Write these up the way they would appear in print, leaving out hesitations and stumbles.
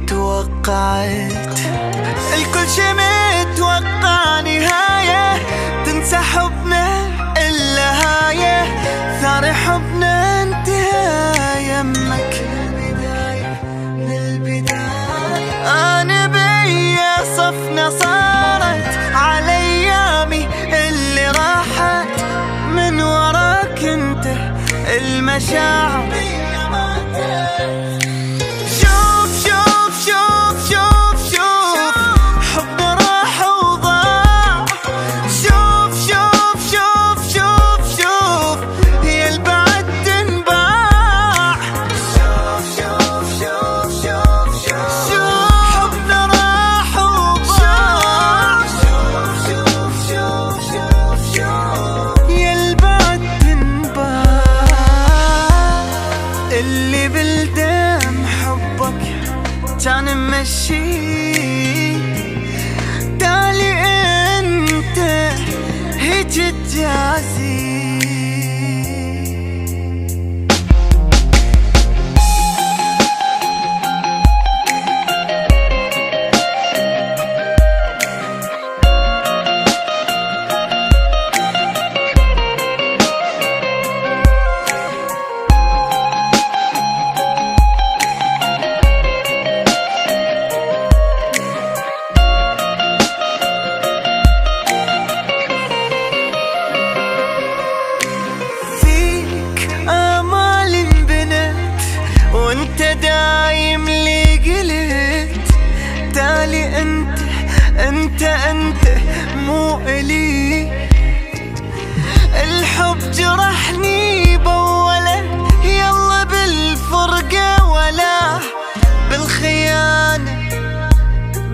توقعت الكل شي متوقع نهاية، تنسى حبنا إلا هاية، ثار حبنا انتهى يمك من البداية. أنا بيا صفنا صارت على أيامي اللي راحت، من وراك انت المشاعر. اللي بالدم حبك كان ممشي، تالي انت هيك تجازي. وانت دايم لي قلت تالي انت مو إلي. الحب جرحني بوله، يلا بالفرقة ولا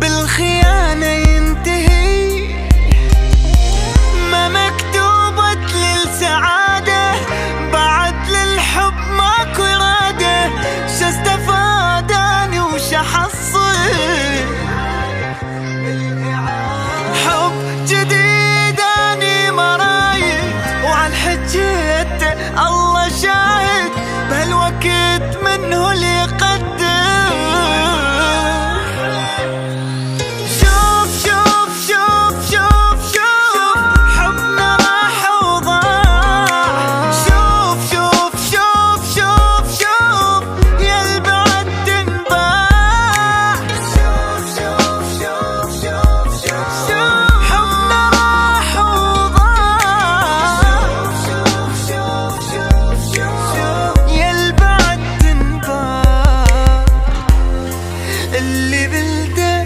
بالخيانة ينتهي. ما مكتوبت للسعادة بعد للحب ماكو إرادة، شستفاد اني وش احصل؟ حب جديد اني ما رايد، وعالحجيت الله شاهد، بهالوقت منه اللي يقدر. اللي بلده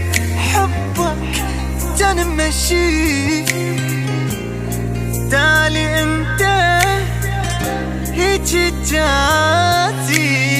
حبك كان ممشي، تالي انت هيك تجازي.